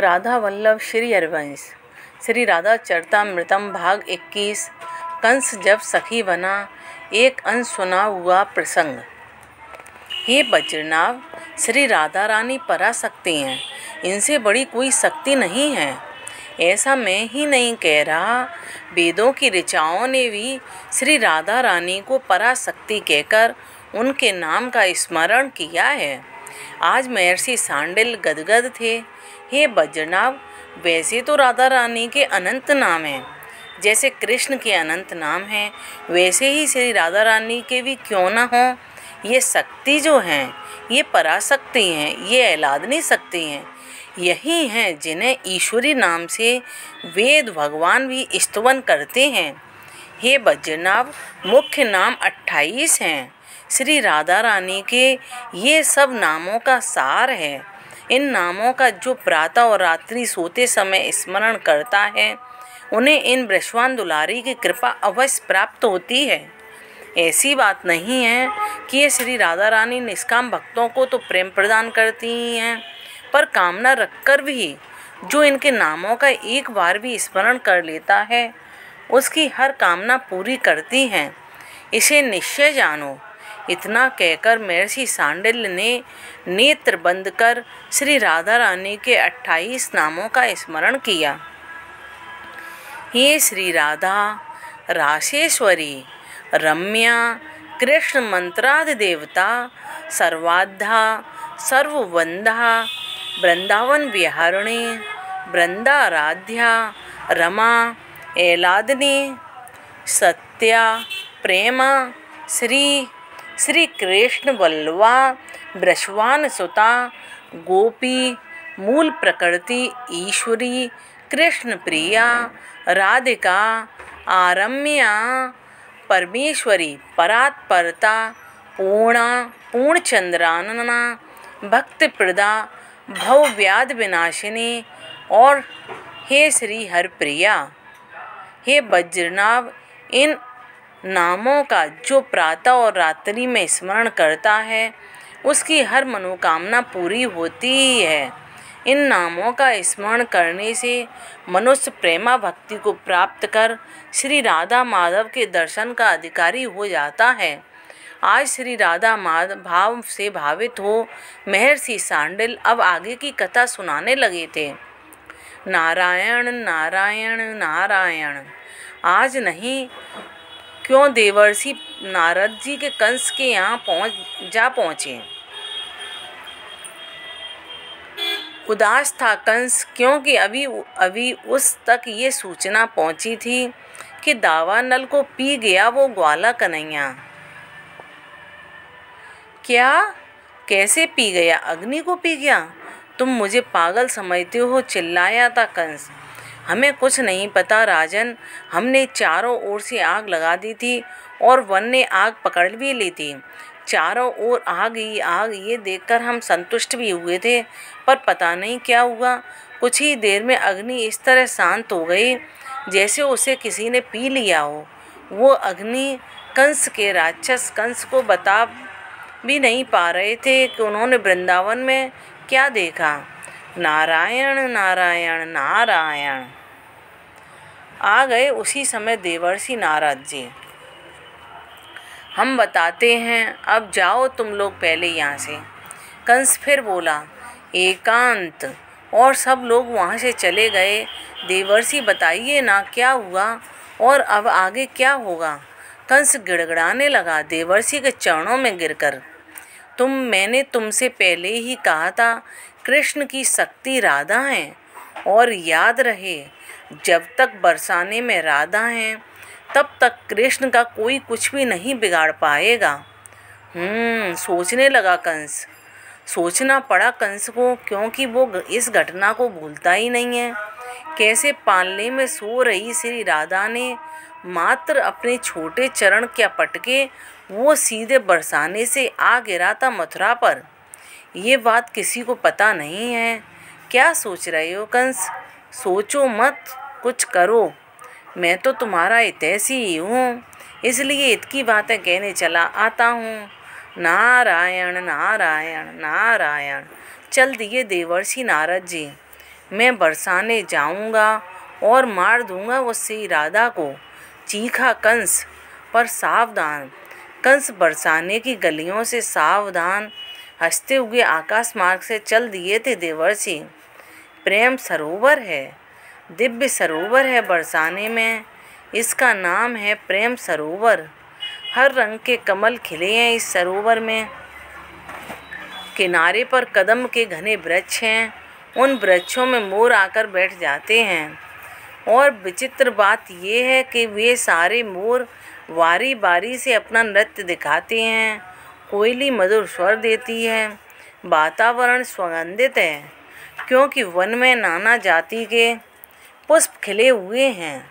राधा वल्लभ श्री हरिवंश श्री राधा चरितमृतम भाग 21। कंस जब सखी बना, एक अंश सुना हुआ प्रसंग। हे बज्रनाभ, श्री राधा रानी पराशक्ति हैं, इनसे बड़ी कोई शक्ति नहीं है। ऐसा मैं ही नहीं कह रहा, वेदों की ऋचाओं ने भी श्री राधा रानी को पराशक्ति कहकर उनके नाम का स्मरण किया है। आज महर्षि सांडिल गदगद थे। हे बज्रनाभ, वैसे तो राधा रानी के अनंत नाम हैं, जैसे कृष्ण के अनंत नाम हैं, वैसे ही श्री राधा रानी के भी क्यों न हों। ये शक्ति जो हैं, ये पराशक्ति हैं, ये ऐलादनी शक्ति हैं, यही हैं जिन्हें ईश्वरी नाम से वेद भगवान भी स्तवन करते हैं। हे बज्रनाभ, मुख्य नाम 28 हैं। श्री राधा रानी के ये सब नामों का सार है। इन नामों का जो प्रातः और रात्रि सोते समय स्मरण करता है, उन्हें इन वृषवान दुलारी की कृपा अवश्य प्राप्त होती है। ऐसी बात नहीं है कि ये श्री राधा रानी निष्काम भक्तों को तो प्रेम प्रदान करती ही हैं, पर कामना रखकर भी जो इनके नामों का एक बार भी स्मरण कर लेता है, उसकी हर कामना पूरी करती हैं। इसे निश्चय जानो। इतना कहकर महर्षि सांडिल्य ने नेत्र बंद कर श्री राधा रानी के 28 नामों का स्मरण किया। हे श्री राधा, राशेश्वरी, रम्या, कृष्ण मंत्रादि देवता, सर्वाधा, सर्ववंदा, वृंदावन विहारिणी, वृंदाराध्या, रमा, ऐलादनी, सत्या, प्रेमा, श्री कृष्ण वल्लभा, वृषवान सुता, गोपी, मूल प्रकृति ईश्वरी, कृष्ण प्रिया, राधिका, आरम्या, परमेश्वरी, परात्परता, पूर्ण चंद्रानना, भक्ति प्रदा, भव व्याध विनाशिनी और हे श्री हरप्रिया। हे बज्रनाभ, इन नामों का जो प्रातः और रात्रि में स्मरण करता है, उसकी हर मनोकामना पूरी होती ही है। इन नामों का स्मरण करने से मनुष्य प्रेमा भक्ति को प्राप्त कर श्री राधा माधव के दर्शन का अधिकारी हो जाता है। आज श्री राधा माधव भाव से भावित हो महर्षि सांडिल अब आगे की कथा सुनाने लगे थे। नारायण नारायण नारायण। आज नहीं, क्यों देवर्षि नारद जी के कंस के यहाँ पहुँचे। उदास था कंस, क्योंकि अभी उस तक ये सूचना पहुँची थी कि दावानल को पी गया वो ग्वाला कन्हैया। क्या? कैसे पी गया? अग्नि को पी गया? तुम मुझे पागल समझते हो, चिल्लाया था कंस। हमें कुछ नहीं पता राजन, हमने चारों ओर से आग लगा दी थी और वन ने आग पकड़ भी ली थी। चारों ओर आग ही आग, ये देखकर हम संतुष्ट भी हुए थे, पर पता नहीं क्या हुआ। कुछ ही देर में अग्नि इस तरह शांत हो गई जैसे उसे किसी ने पी लिया हो। वो अग्नि कंस के राक्षस कंस को बता भी नहीं पा रहे थे कि उन्होंने वृंदावन में क्या देखा। नारायण नारायण नारायण। आ गए उसी समय देवर्षि नारद जी। हम बताते हैं, अब जाओ तुम लोग पहले यहाँ से। कंस फिर बोला। एकांत। और सब लोग वहाँ से चले गए। देवर्षि बताइए ना क्या हुआ और अब आगे क्या होगा। कंस गिड़गिड़ाने लगा देवर्षि के चरणों में गिरकर। मैंने तुमसे पहले ही कहा था, कृष्ण की शक्ति राधा है, और याद रहे जब तक बरसाने में राधा हैं, तब तक कृष्ण का कोई कुछ भी नहीं बिगाड़ पाएगा। सोचने लगा कंस। सोचना पड़ा कंस को, क्योंकि वो इस घटना को भूलता ही नहीं है। कैसे पालने में सो रही श्री राधा ने मात्र अपने छोटे चरण क्या पटके, वो सीधे बरसाने से आ गिरा था मथुरा पर। ये बात किसी को पता नहीं है। क्या सोच रहे हो कंस? सोचो मत, कुछ करो। मैं तो तुम्हारा हितैषी ही हूँ, इसलिए इतनी बातें कहने चला आता हूँ। नारायण नारायण नारायण। चल दिए देवर्षि नारद जी। मैं बरसाने जाऊंगा और मार दूंगा उससे राधा को। चीखा कंस, पर सावधान। कंस बरसाने की गलियों से सावधान हंसते हुए आकाश मार्ग से चल दिए थे देवर्षि। प्रेम सरोवर है, दिव्य सरोवर है बरसाने में, इसका नाम है प्रेम सरोवर। हर रंग के कमल खिले हैं इस सरोवर में। किनारे पर कदम के घने वृक्ष हैं, उन वृक्षों में मोर आकर बैठ जाते हैं। और विचित्र बात यह है कि वे सारे मोर बारी बारी से अपना नृत्य दिखाते हैं। कोयली मधुर स्वर देती है। वातावरण सुगंधित है, क्योंकि वन में नाना जाति के पुष्प खिले हुए हैं।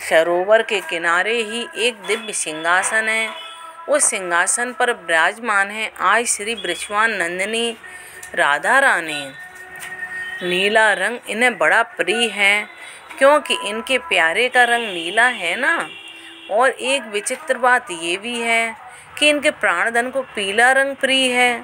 सरोवर के किनारे ही एक दिव्य सिंहासन है। उस सिंहासन पर विराजमान है आज श्री वृषभान नंदिनी राधा रानी। नीला रंग इन्हें बड़ा प्रिय है, क्योंकि इनके प्यारे का रंग नीला है ना। और एक विचित्र बात ये भी है कि इनके प्राणधन को पीला रंग प्रिय है,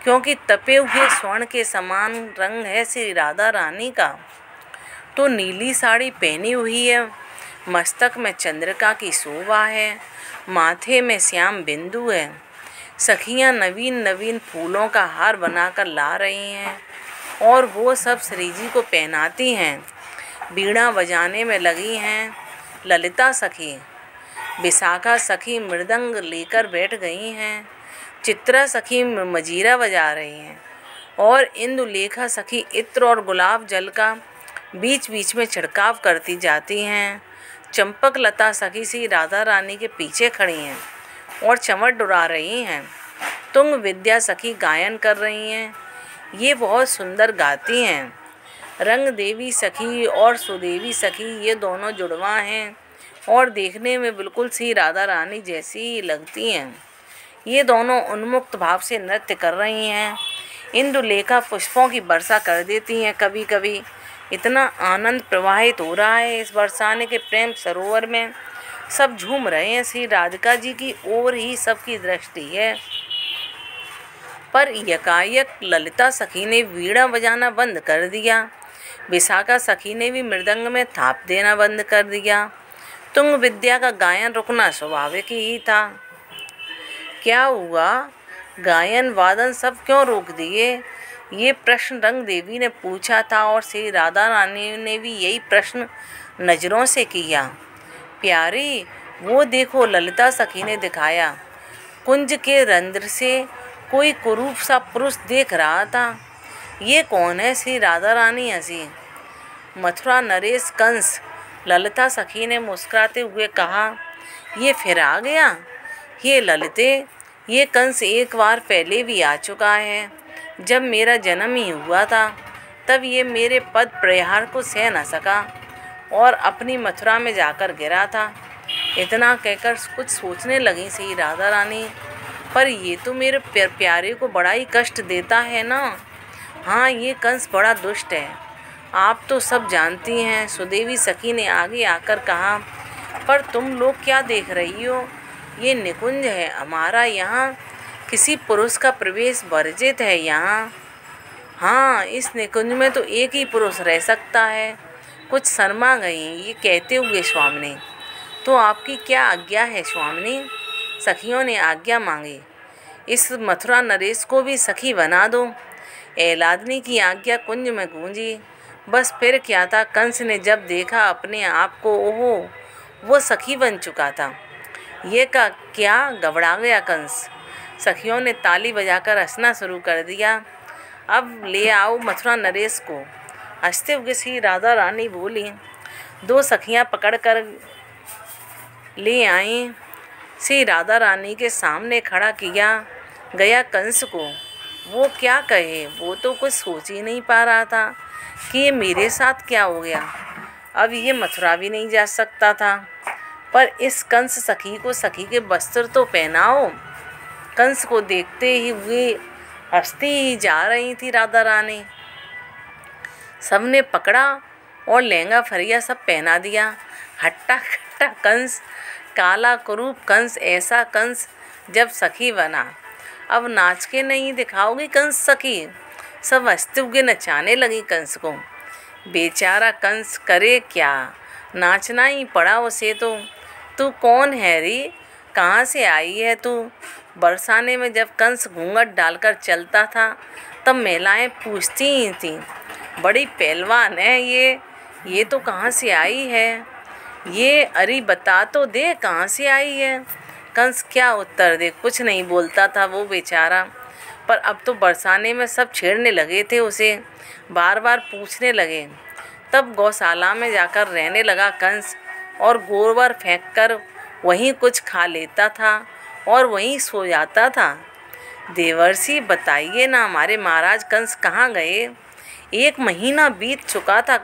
क्योंकि तपे हुए स्वर्ण के समान रंग है श्री राधा रानी का। तो नीली साड़ी पहनी हुई है, मस्तक में चंद्रिका की शोभा है, माथे में श्याम बिंदु है। सखियां नवीन नवीन फूलों का हार बनाकर ला रही हैं और वो सब श्री जी को पहनाती हैं। बीड़ा बजाने में लगी हैं ललिता सखी, विशाखा सखी मृदंग लेकर बैठ गई हैं, चित्रा सखी मजीरा बजा रही हैं और इंदुलेखा सखी इत्र और गुलाब जल का बीच बीच में छिड़काव करती जाती हैं। चंपक लता सखी सी राधा रानी के पीछे खड़ी हैं और चमट उड़ा रही हैं। तुंग विद्या सखी गायन कर रही हैं, ये बहुत सुंदर गाती हैं। रंग देवी सखी और सुदेवी सखी ये दोनों जुड़वा हैं और देखने में बिल्कुल सी राधा रानी जैसी ही लगती हैं। ये दोनों उन्मुक्त भाव से नृत्य कर रही हैं। इंदुलेखा पुष्पों की वर्षा कर देती हैं कभी कभी। इतना आनंद प्रवाहित हो रहा है इस बरसाने के प्रेम सरोवर में। सब झूम रहे हैं, श्री राधिका जी की ओर ही सबकी दृष्टि है। पर यकायक ललिता सखी ने वीणा बजाना बंद कर दिया। विशाखा सखी ने भी मृदंग में थाप देना बंद कर दिया। तुंग विद्या का गायन रुकना स्वाभाविक ही था। क्या हुआ, गायन वादन सब क्यों रोक दिए? ये प्रश्न रंग देवी ने पूछा था और श्री राधा रानी ने भी यही प्रश्न नज़रों से किया। प्यारी, वो देखो, ललिता सखी ने दिखाया। कुंज के रंध्र से कोई कुरूप सा पुरुष देख रहा था। ये कौन है? श्री राधा रानी हंसी। मथुरा नरेश कंस, ललिता सखी ने मुस्कुराते हुए कहा। ये फिर आ गया? ये ललिते, ये कंस एक बार पहले भी आ चुका है। जब मेरा जन्म ही हुआ था तब ये मेरे पद प्रहार को सह न सका और अपनी मथुरा में जाकर गिरा था। इतना कहकर कुछ सोचने लगी श्री राधा रानी, पर ये तो मेरे प्यारे को बड़ा ही कष्ट देता है ना। हाँ, ये कंस बड़ा दुष्ट है, आप तो सब जानती हैं। सुदेवी सखी ने आगे आकर कहा। पर तुम लोग क्या देख रही हो? ये निकुंज है हमारा, यहाँ किसी पुरुष का प्रवेश वर्जित है यहाँ। हाँ, इस निकुंज में तो एक ही पुरुष रह सकता है। कुछ शर्मा गई ये कहते हुए स्वामिनी। तो आपकी क्या आज्ञा है स्वामिनी? सखियों ने आज्ञा मांगी। इस मथुरा नरेश को भी सखी बना दो। एलादनी की आज्ञा कुंज में गूंजी। बस फिर क्या था, कंस ने जब देखा अपने आप को, ओहो, वो सखी बन चुका था। ये का क्या, घबरा गया कंस। सखियों ने ताली बजाकर हंसना शुरू कर दिया। अब ले आओ मथुरा नरेश को। हंसते हुए श्री राधा रानी बोली। दो सखियां पकड़कर ले आईं। श्री राधा रानी के सामने खड़ा किया गया कंस को। वो क्या कहे, वो तो कुछ सोच ही नहीं पा रहा था कि ये मेरे साथ क्या हो गया। अब ये मथुरा भी नहीं जा सकता था। पर इस कंस सखी को सखी के वस्त्र तो पहनाओ। कंस को देखते ही हुए हंसती ही जा रही थी राधा रानी। सबने पकड़ा और लहंगा फरिया सब पहना दिया। हट्टा खट्टा कंस, काला कुरूप कंस, ऐसा कंस जब सखी बना। अब नाच के नहीं दिखाओगी कंस सखी? सब हंसते हुए नचाने लगी कंस को। बेचारा कंस करे क्या, नाचना ही पड़ा उसे तो। तू कौन है रे, कहाँ से आई है तू? बरसाने में जब कंस घूंघट डालकर चलता था तब महिलाएं पूछती ही थीं, बड़ी पहलवान है ये तो कहाँ से आई है ये? अरे बता तो दे कहाँ से आई है। कंस क्या उत्तर दे, कुछ नहीं बोलता था वो बेचारा। पर अब तो बरसाने में सब छेड़ने लगे थे उसे, बार बार पूछने लगे। तब गौशाला में जाकर रहने लगा कंस और गोबर फेंक कर वहीं कुछ खा लेता था और वहीं सो जाता था। देवर्षि बताइए ना, हमारे महाराज कंस कहाँ गए? 1 महीना बीत चुका था,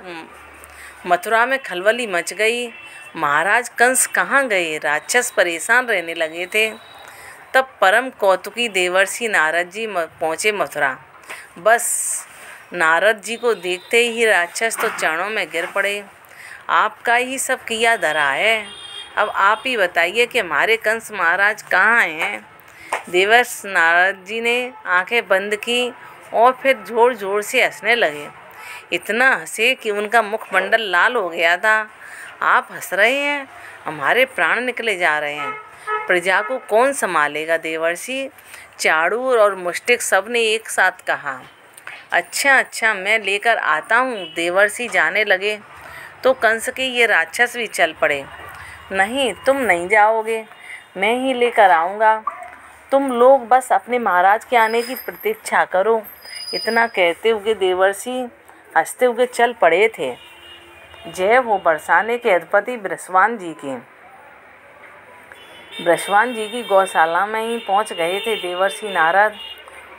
मथुरा में खलबली मच गई। महाराज कंस कहाँ गए? राक्षस परेशान रहने लगे थे। तब परम कौतुकी देवर्षि नारद जी पहुँचे मथुरा। बस नारद जी को देखते ही राक्षस तो चरणों में गिर पड़े। आपका ही सब किया धरा है, अब आप ही बताइए कि हमारे कंस महाराज कहाँ हैं? देवर्षि नारद जी ने आंखें बंद की और फिर जोर जोर से हंसने लगे। इतना हंसे कि उनका मुखमंडल लाल हो गया था। आप हंस रहे हैं? हमारे प्राण निकले जा रहे हैं। प्रजा को कौन संभालेगा देवर्षि? चाणूर और मुष्टिक सब ने एक साथ कहा। अच्छा मैं लेकर आता हूँ। देवर्षि जाने लगे तो कंस के ये राक्षस भी चल पड़े। नहीं, तुम नहीं जाओगे, मैं ही लेकर आऊँगा। तुम लोग बस अपने महाराज के आने की प्रतीक्षा करो। इतना कहते हुए देवर्षि हंसते हुए चल पड़े थे। जय हो बरसाने के अधिपति बृषवान जी की। बृषवान जी की गौशाला में ही पहुंच गए थे देवर्षि नारद।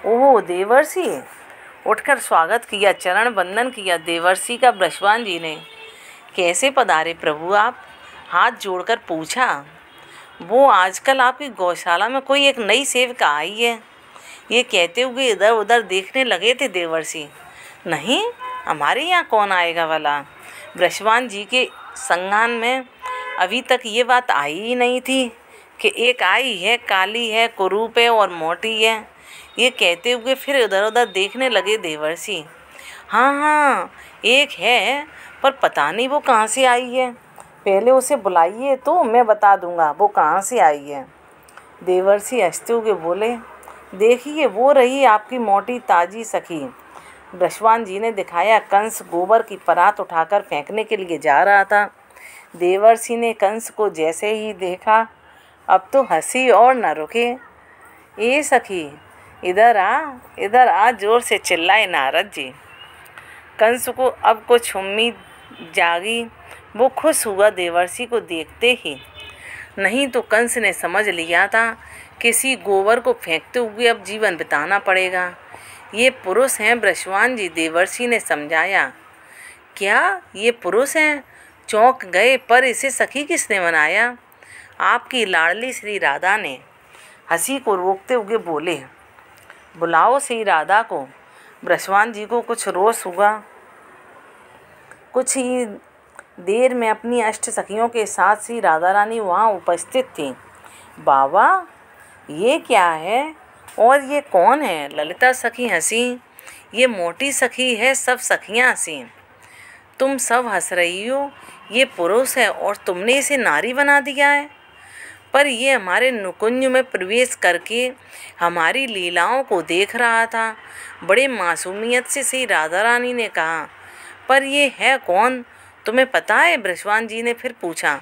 ओह देवर्षि, उठकर स्वागत किया, चरण वंदन किया देवर्षि का बृषवान जी ने। कैसे पधारे प्रभु आप? हाथ जोड़कर पूछा। वो आजकल आपकी गौशाला में कोई एक नई सेविका आई है, ये कहते हुए इधर उधर देखने लगे थे देवर्षि। नहीं, हमारे यहाँ कौन आएगा भला? बृषवान जी के संज्ञान में अभी तक ये बात आई ही नहीं थी कि एक आई है, काली है, कुरूप है और मोटी है। ये कहते हुए फिर इधर उधर देखने लगे देवर्षि। हाँ, एक है, पर पता नहीं वो कहाँ से आई है। पहले उसे बुलाइए तो मैं बता दूंगा वो कहाँ से आई है। देवर्षि हंसते हुए बोले, देखिए वो रही आपकी मोटी ताजी सखी। बृषवान जी ने दिखाया। कंस गोबर की परात उठाकर फेंकने के लिए जा रहा था। देवर्षि ने कंस को जैसे ही देखा अब तो हंसी और न रुके। ए सखी, इधर आ, जोर से चिल्लाए नारद जी। कंस को अब कुछ उम्मीद जागी। वो खुश हुआ देवर्षि को देखते ही। नहीं तो कंस ने समझ लिया था किसी गोबर को फेंकते हुए अब जीवन बिताना पड़ेगा। ये पुरुष हैं बृषवान जी, देवर्षि ने समझाया। क्या ये पुरुष हैं? चौंक गए। पर इसे सखी किसने बनाया? आपकी लाडली श्री राधा ने। हंसी को रोकते हुए बोले, बुलाओ श्री राधा को। बृषवान जी को कुछ रोष हुआ। कुछ ही देर में अपनी अष्ट सखियों के साथ श्री राधा रानी वहाँ उपस्थित थी। बाबा, ये क्या है और ये कौन है? ललिता सखी हंसी। ये मोटी सखी है, सब सखियाँ हंसी। तुम सब हंस रही हो। ये पुरुष है और तुमने इसे नारी बना दिया है। पर ये हमारे नुकुंज में प्रवेश करके हमारी लीलाओं को देख रहा था। बड़े मासूमियत से श्री राधा रानी ने कहा। पर ये है कौन, तुम्हें पता है? बृषवान जी ने फिर पूछा।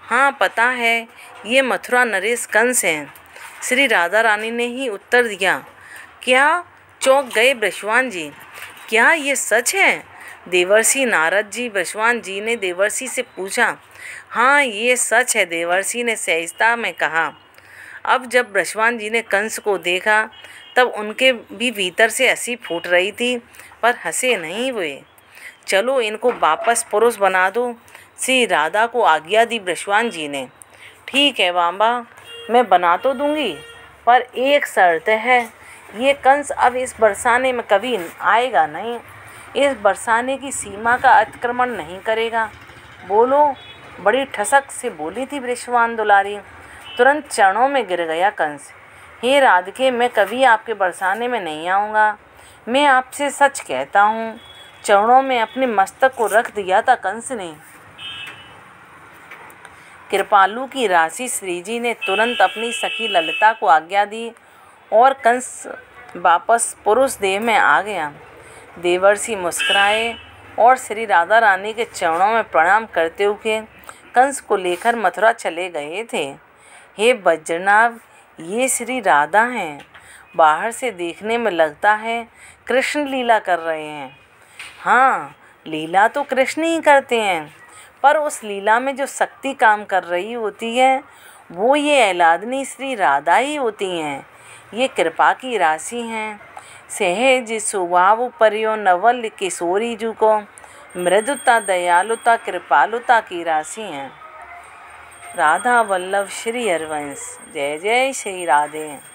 हाँ पता है, ये मथुरा नरेश कंस हैं, श्री राधा रानी ने ही उत्तर दिया। क्या? चौंक गए बृषवान जी। क्या ये सच है? देवर्षि नारद जी बृषवान जी ने देवर्षि से पूछा। हाँ ये सच है, देवर्षि ने सहजता में कहा। अब जब बृषवान जी ने कंस को देखा तब उनके भी भीतर से हंसी फूट रही थी, पर हंसे नहीं हुए। चलो इनको वापस पुरुष बना दो, श्री राधा को आज्ञा दी बृषवान जी ने। ठीक है बाबा, मैं बना तो दूंगी, पर एक शर्त है। ये कंस अब इस बरसाने में कभी आएगा नहीं, इस बरसाने की सीमा का अतिक्रमण नहीं करेगा। बोलो, बड़ी ठसक से बोली थी बृषवान दुलारी। तुरंत चरणों में गिर गया कंस। हे राधिके, मैं कभी आपके बरसाने में नहीं आऊँगा। मैं आपसे सच कहता हूँ, चरणों में अपने मस्तक को रख दिया था कंस ने। कृपालु की राशि श्री जी ने तुरंत अपनी सखी ललिता को आज्ञा दी और कंस वापस पुरुष देह में आ गया। देवर्षि मुस्कुराए और श्री राधा रानी के चरणों में प्रणाम करते हुए कंस को लेकर मथुरा चले गए थे। हे वज्रनाभ, ये श्री राधा हैं। बाहर से देखने में लगता है कृष्ण लीला कर रहे हैं। हाँ, लीला तो कृष्ण ही करते हैं, पर उस लीला में जो शक्ति काम कर रही होती है वो ये ऐलादनी श्री राधा ही होती हैं। ये कृपा की राशि हैं। सहज स्वभाव परियो नवल किशोरी जू को मृदुता दयालुता कृपालुता की राशि हैं। राधा वल्लभ श्री हरवंश। जय जय श्री राधे।